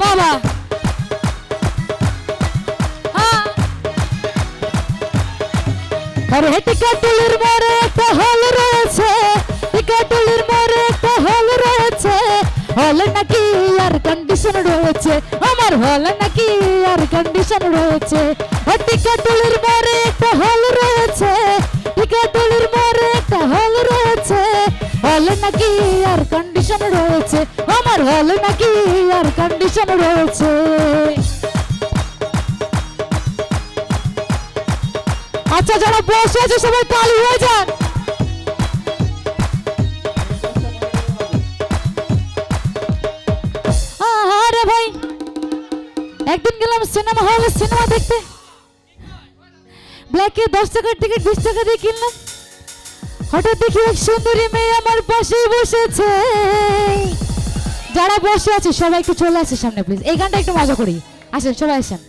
বাবা আরে টিকাটুলির মোড়ে একটা হল রয়েছে, টিকাটুলির মোড়ে একটা হল রয়েছে, হলে নাকি এয়ার কন্ডিশন রয়েছে, আমার হলে নাকি এয়ার কন্ডিশন রয়েছে। টিকাটুলির মোড়ে একটা হল রয়েছে, টিকাটুলির মোড়ে একটা হল রয়েছে, হলে নাকি এয়ার কন্ডিশন রয়েছে, আমার হলে নাকি এয়ার কন্ডিশন রয়েছে। আচ্ছা যারা বসে আছে সবাই তালি হয়ে যান। আরে ভাই একদিন গেলাম সিনেমা হলে সিনেমা দেখতে, ব্ল্যাকে 10 টাকার টিকিট 20 টাকা দিয়ে কিনলাম। হঠাৎ দেখি এক সুন্দরী মেয়ে আমার পাশেই বসেছে। যারা বসে আছে সবাই একটু চলে আসে সামনে প্লিজ, এই গানটা একটু মজা করি। আসেন সবাই আসেন,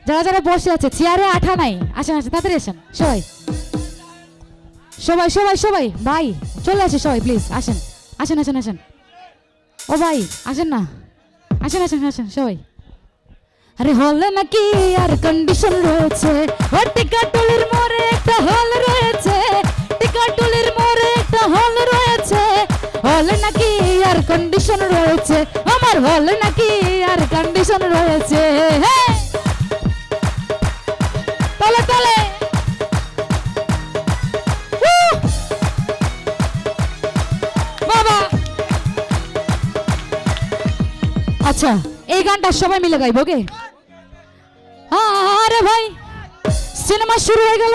যারা যারা বসে আছে চেয়ারে আঠা নাই আসেন আসেন তাড়াতাড়ি আসেন সবাই সবাই সবাই সবাই ভাই চলে আসে সবাই প্লিজ আসেন আসেন আসেন আসেন। ও ভাই আসেন না, আসেন আসেন আসেন সবাই। আরে হলে নাকি আর কন্ডিশন রয়েছে, ও টিকাটুলির মোড়ে একটা হল রয়েছে, টিকাটুলির মোড়ে একটা হল রয়েছে, হলে নাকি আর কন্ডিশন রয়েছে, আমার হলে নাকি আর কন্ডিশন রয়েছে। হ্যাঁ তলে তলে বাবা। আচ্ছা এই গানটা সবাই মিলে গাইব ওকে। আরে ভাই সিনেমা শুরু হয়ে গেল,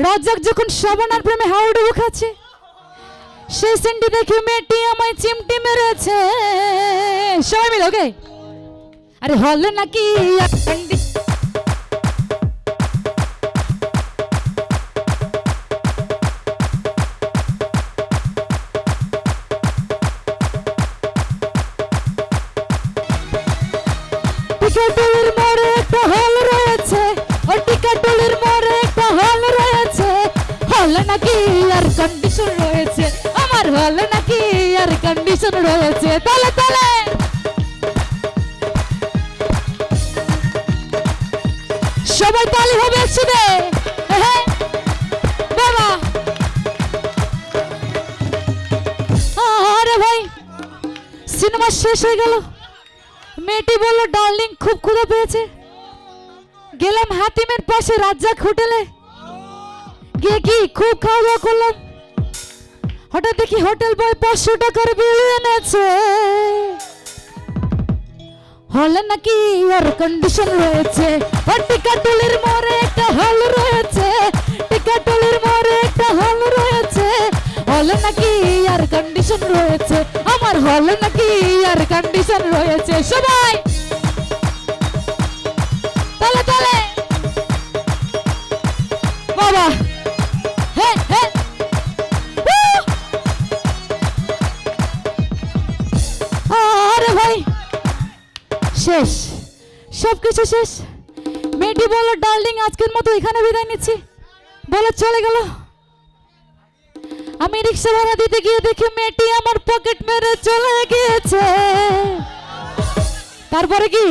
রাজ্জাক যখন শ্রাবণার প্রেমে হাউডুবু খাচ্ছে, সেই সিনটি দেখে মেয়েটি আমায় চিমটি মেরেছে। সবাই মিলে ওকে। আরে হলে নাকি টিকাটুলির মোড়ে একটা হল রয়েছে, ও টিকাটুলির মোড়ে একটা হল রয়েছে, হলে নাকি এয়ার কন্ডিশন রয়েছে, আমার হলে নাকি এয়ার কন্ডিশন রয়েছে। তালে তালে সবাই তালি হবে একসাথে। বাবা আরে ভাই সিনেমা শেষ হয়ে গেল, মেয়েটি বলল ডার্লিং খুব ক্ষুধা পেয়েছে। গেলাম হাতিমের পাশে রাজ্জাক হোটেলে, গিয়ে কি খুব খাওয়া দাওয়া করলাম। হঠাৎ দেখি হোটেল বয় 500 টাকার বিল এনেছে, হলে নাকি এয়ার কন্ডিশন রয়েছে, টিকাটুলির মোড়ে একটা হল রয়েছে, টিকাটুলির মোড়ে একটা হল রয়েছে, হলে নাকি এয়ার কন্ডিশন রয়েছে, আমার হলে নাকি এয়ার কন্ডিশন রয়েছে। সবাই তালে তালে বাবা। হ্যাঁ হ্যাঁ আরে ভাই শেষ, সবকিছু শেষ। মেয়েটি বলল ডার্লিং আজকের মতো এখানে বিদায় নিচ্ছি, বলে চলে গেল। আমি রিক্সা ভাড়া দিতে গিয়ে দেখি মেয়েটি আমার পকেট মেরে চলে গিয়েছে। তারপরে কি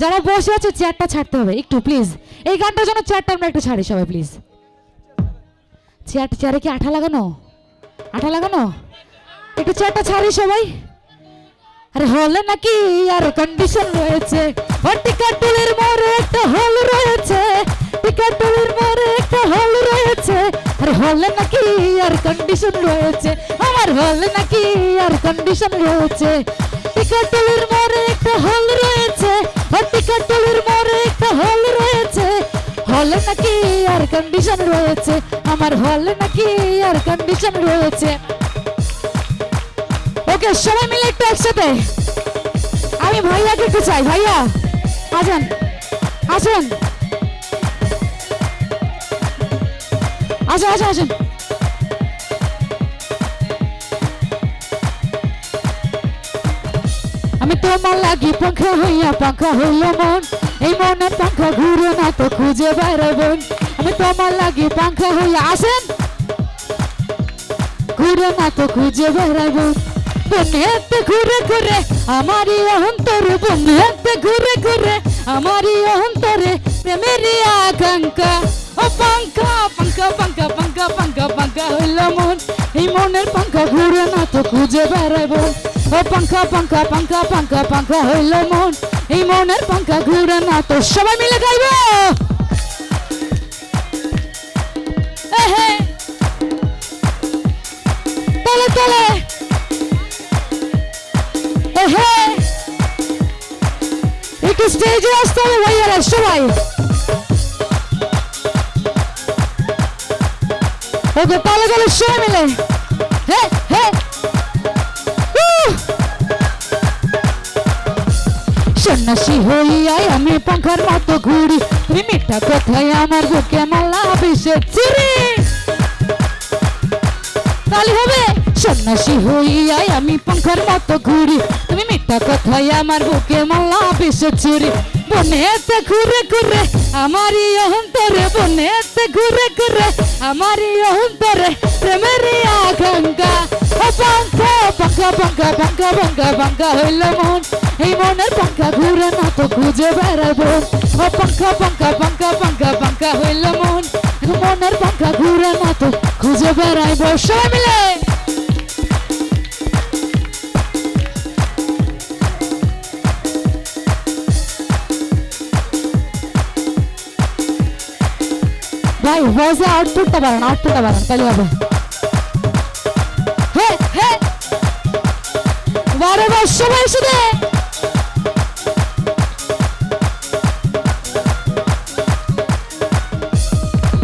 যারা বসে আছে চেয়ারটা ছাড়তে হবে একটু প্লিজ, এই গানটার জন্য চেয়ারটা আমরা একটু ছাড়ি সবাই প্লিজ। চেয়ারে কি আঠা লাগানো, আঠা লাগানো, একটু চেয়ারটা ছাড়ি সবাই। আরে হলে নাকি আর কন্ডিশন রয়েছে, ও টিকাটুলির মোড়ে একটা হল রয়েছে, টিকাটুলির মোড়ে একটা হল রয়েছে, আরে হলে নাকি আর কন্ডিশন রয়েছে, আমার হলে নাকি আর কন্ডিশন রয়েছে। টিকাটুলির মোড়ে একটা হল রয়েছে, ও টিকাটুলির মোড়ে একটা হল রয়েছে, হলে নাকি আর কন্ডিশন রয়েছে, আমার হলে নাকি আর কন্ডিশন রয়েছে। ওকে সবাই মিলে একটু একসাথে। আমি ভাইয়াকে একটু চাই, ভাইয়া আসেন আসেন আসেন আসেন আসেন। আমি তোমার লাগি পাখা হইয়া পাখা হইল মন, এই মনে পাখা ঘুরে না তো খুঁজে বেড়াবেন। আমি তোমার লাগি পাখা হইয়া আসেন, ঘুরে না তো খুঁজে বেড়াবেন। বনেতে ঘুরে ঘুরে আমারই অন্তরে, বনেতে ঘুরে ঘুরে আমারই অন্তরে প্রেমেরই আকাঙ্ক্ষা। ও পাঙ্খা পাঙ্খা পাঙ্খা পাঙ্খা পাঙ্খা পাঙ্খা হইল মন, এই মনের পাঙ্খা ঘুরে না তো খুঁজে বেড়াইব। ও পাঙ্খা পাঙ্খা পাঙ্খা পাঙ্খা পাঙ্খা হইল মন, এই মনের পাঙ্খা ঘুরে না তো। সবাই মিলে গাইব তলে তলে একটু স্টেজে আসতে হবে ভাইয়ারা সবাই। ওকে তালে তালে সবাই মিলে সন্ন্যাসী হইয়াই আমি পাখার মতো ঘুরি, তুমি মিঠা কথায় আমার বুকে মালা বিষের চুরি। তালি হবে। সন্ন্যাসী হইয়াই আমি পাখার মতো ঘুরি, তুমি মিঠা কথায় আমার বুকে মালা বিষের চুরি। বনেতে ঘুরে ঘুরে আমারই অন্তরে, বনেতে ঘুরে ঘুরে আমারই অন্তরে প্রেমেরই আকাঙ্ক্ষা। ও পাঙ্খা পাঙ্খা পাঙ্খা পাঙ্খা পাঙ্খা পাঙ্খা হইল মন, এই মনের পাঙ্খা ঘুরে না তো খুঁজে বেড়াইব। ও পাঙ্খা পাঙ্খা পাঙ্খা পাঙ্খা পাঙ্খা হইল মন, মনের পাঙ্খা ঘুরে না তো খুঁজে বেড়াইব। সবাই মিলে ভাই ভয়েসে আউটপুটটা বাড়ান, আউটপুটটা বাড়ান তাহলে হবে। বারে বার সবাই শুনে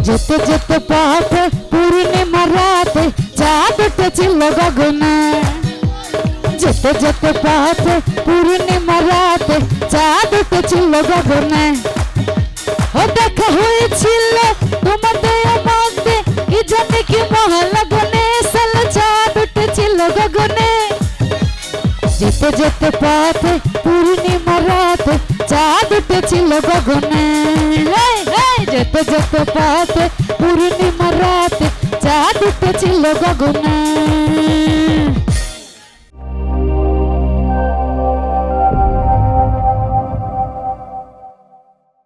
যেতে যেতে পথে পূর্ণিমা রাতে চাঁদ উঠেছিল গগনে, যেতে যেতে পথে পূর্ণিমা রাতে চাঁদ উঠেছিল গগনে। ও দেখা হয়েছিল তোমাদের মধ্যে কি জানি কি মহালগনে, সাল চাঁদ উঠেছিল গগনে। যেতে যেতে পথে পূর্ণিমা রাতে চাঁদ উঠেছিল গগনে, যেতে যেতে পথে পূর্ণিমা রাতে চাঁদ উঠেছিল গগনে।